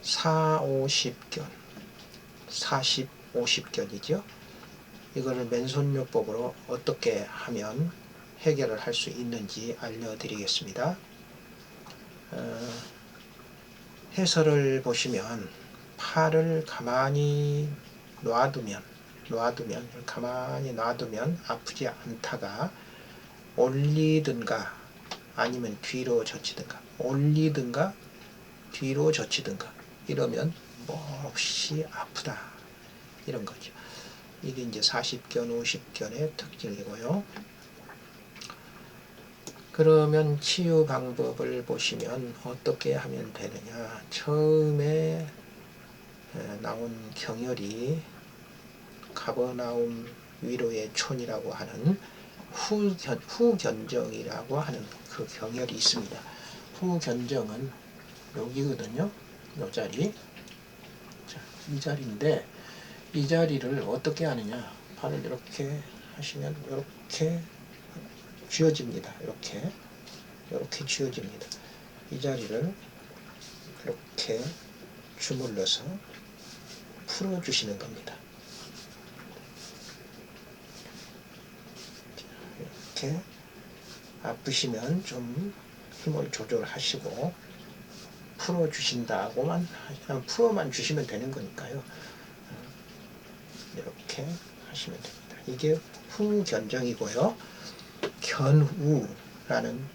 4, 50견, 40, 50견이죠. 이거를 맨손요법으로 어떻게 하면 해결을 할 수 있는지 알려드리겠습니다. 해설을 보시면 팔을 가만히 가만히 놔두면 아프지 않다가 올리든가 아니면 뒤로 젖히든가 올리든가 뒤로 젖히든가 이러면 몹시 아프다 이런 거죠. 이게 이제 40견, 50견의 특징이고요. 그러면 치유 방법을 보시면 어떻게 하면 되느냐. 처음에 나온 경혈이 가버나움 위로의 촌이라고 하는 후견정이라고 하는 그 경혈이 있습니다. 후견정은 여기거든요. 이 자리. 자, 이 자리인데 이 자리를 어떻게 하느냐. 팔을 이렇게 하시면 이렇게 쥐어집니다. 이렇게 쥐어집니다. 이 자리를 이렇게 주물러서 풀어주시는 겁니다. 이렇게 아프시면 좀 힘을 조절하시고 풀어주신다고만 풀어만 주시면 되는 거니까요. 이렇게 하시면 됩니다. 이게 후견정이고요. 견우라는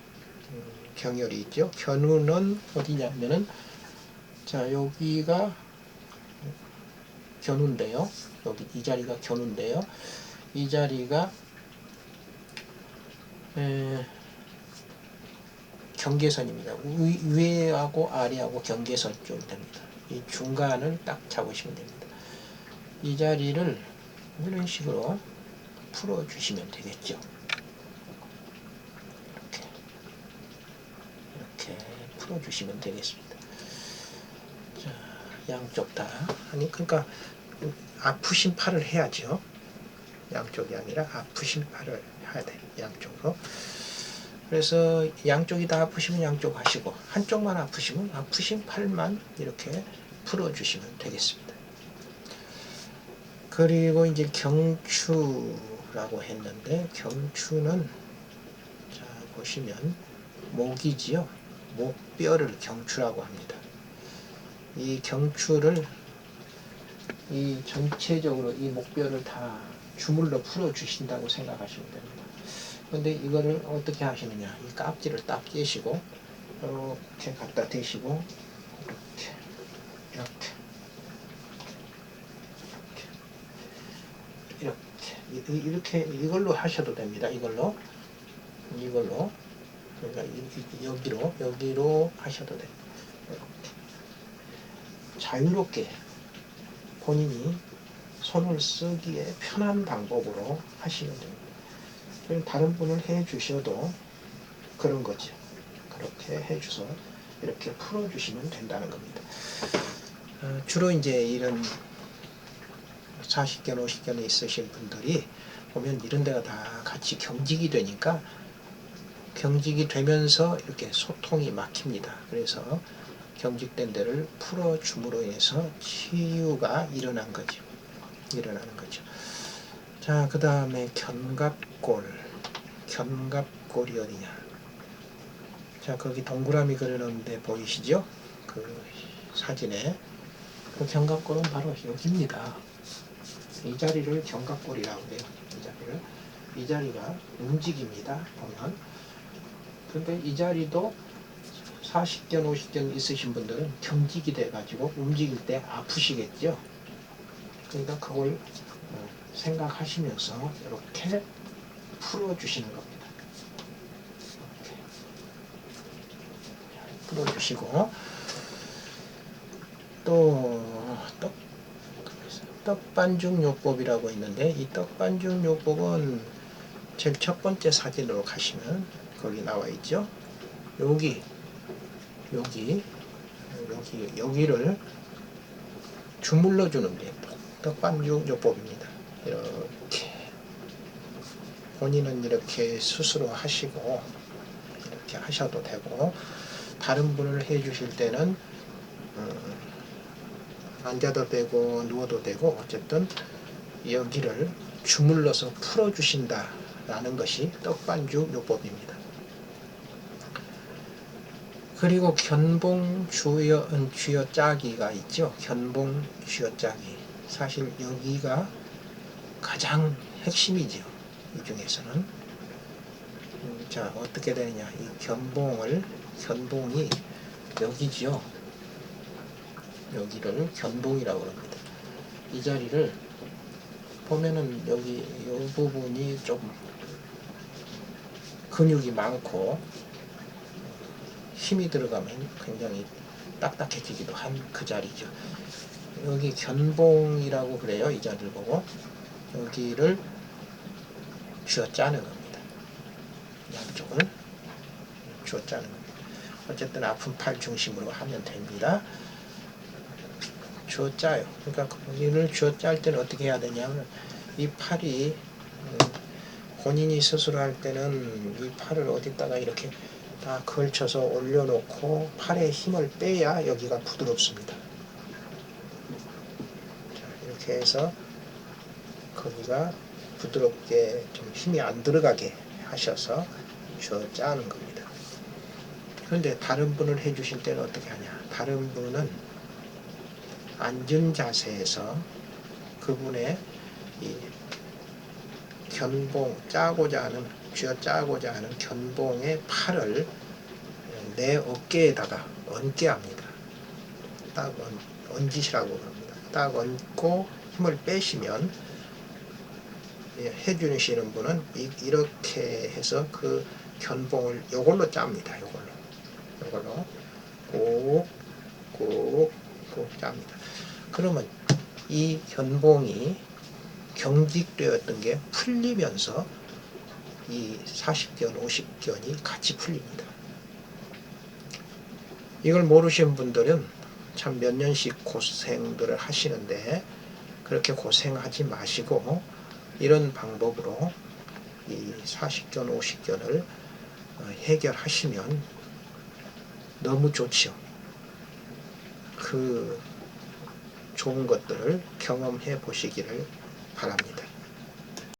경혈이 있죠. 견우는 어디냐면은 자 여기가 견우인데요. 여기 이 자리가 견우인데요. 이 자리가 경계선입니다. 위하고 아래하고 경계선쯤 됩니다. 이 중간을 딱 잡으시면 됩니다. 이 자리를 이런 식으로 풀어주시면 되겠죠. 이렇게 풀어주시면 되겠습니다. 자, 양쪽 다 아니 그러니까 아프신 팔을 해야죠. 양쪽이 아니라 아프신 팔을 해야 돼. 양쪽으로. 그래서 양쪽이 다 아프시면 양쪽 하시고 한쪽만 아프시면 아프신 팔만 이렇게 풀어주시면 되겠습니다. 그리고 이제 경추라고 했는데 경추는 자 보시면 목이지요. 목뼈를 경추라고 합니다. 이 경추를 이 전체적으로 이 목뼈를 다 주물러 풀어 주신다고 생각하시면 됩니다. 근데 이거를 어떻게 하시느냐. 이 깍지를 딱 깨시고 이렇게 갖다 대시고 이렇게 이걸로 하셔도 됩니다. 이걸로 그러니까 여기로 하셔도 됩니다. 이렇게. 자유롭게 본인이 손을 쓰기에 편한 방법으로 하시면 됩니다. 다른 분을 해 주셔도 그런 거죠. 그렇게 해 주셔서 이렇게 풀어 주시면 된다는 겁니다. 주로 이제 이런 40견, 50견에 있으신 분들이 보면 이런 데가 다 같이 경직이 되니까 경직이 되면서 이렇게 소통이 막힙니다. 그래서 경직된 데를 풀어줌으로 인해서 치유가 일어나는 거죠. 자, 그 다음에 견갑골이 어디냐. 자, 거기 동그라미 그려놓은데 보이시죠? 그 사진에. 그 견갑골은 바로 여기입니다. 이 자리를 견갑골이라고 해요. 이 자리가 움직입니다. 보면. 근데 이 자리도 40견, 50견 있으신 분들은 경직이 돼가지고 움직일 때 아프시겠죠? 그러니까 그걸 생각하시면서 이렇게 풀어주시는 겁니다. 이렇게 풀어주시고 또 떡반죽요법이라고 있는데 이 떡반죽요법은 제일 첫 번째 사진으로 가시면 거기 나와 있죠. 여기를 주물러 주는 게 떡반죽요법입니다. 이렇게 본인은 이렇게 스스로 하시고 이렇게 하셔도 되고 다른 분을 해 주실 때는 앉아도 되고 누워도 되고 어쨌든 여기를 주물러서 풀어주신다 라는 것이 떡반주 요법입니다. 그리고 견봉 쥐어 짜기가 있죠. 견봉 쥐어 짜기. 사실 여기가 가장 핵심이죠. 이 중에서는. 자, 어떻게 되느냐. 이 견봉이 여기죠. 여기를 견봉이라고 합니다. 이 자리를 보면은 여기 이 부분이 좀 근육이 많고 힘이 들어가면 굉장히 딱딱해지기도 한 그 자리죠. 여기 견봉이라고 그래요. 이 자리를 보고 여기를 쥐어 짜는 겁니다. 양쪽을 쥐어 짜는 겁니다. 어쨌든 아픈 팔 중심으로 하면 됩니다. 쥐어 짜요. 그러니까 이를 쥐어 짤 때는 어떻게 해야 되냐면 이 팔이 본인이 스스로 할 때는 이 팔을 어디다가 이렇게 다 걸쳐서 올려놓고 팔에 힘을 빼야 여기가 부드럽습니다. 자, 이렇게 해서 거기가 부드럽게 좀 힘이 안 들어가게 하셔서 쥐어 짜는 겁니다. 그런데 다른 분을 해주실 때는 어떻게 하냐. 다른 분은 앉은 자세에서 그분의 이 견봉 짜고자 하는 쥐어 짜고자 하는 견봉의 팔을 내 어깨에다가 얹게 합니다. 딱 얹으시라고 합니다. 딱 얹고 힘을 빼시면 해주시는 분은 이렇게 해서 그 견봉을 요걸로 짭니다. 요걸로 꾹 짭니다. 그러면 이 견봉이 경직되었던 게 풀리면서 이 40견, 50견이 같이 풀립니다. 이걸 모르시는 분들은 참 몇 년씩 고생들을 하시는데 그렇게 고생하지 마시고 이런 방법으로 이 40견, 50견을 해결하시면 너무 좋죠. 그 좋은 것들을 경험해 보시기를 바랍니다.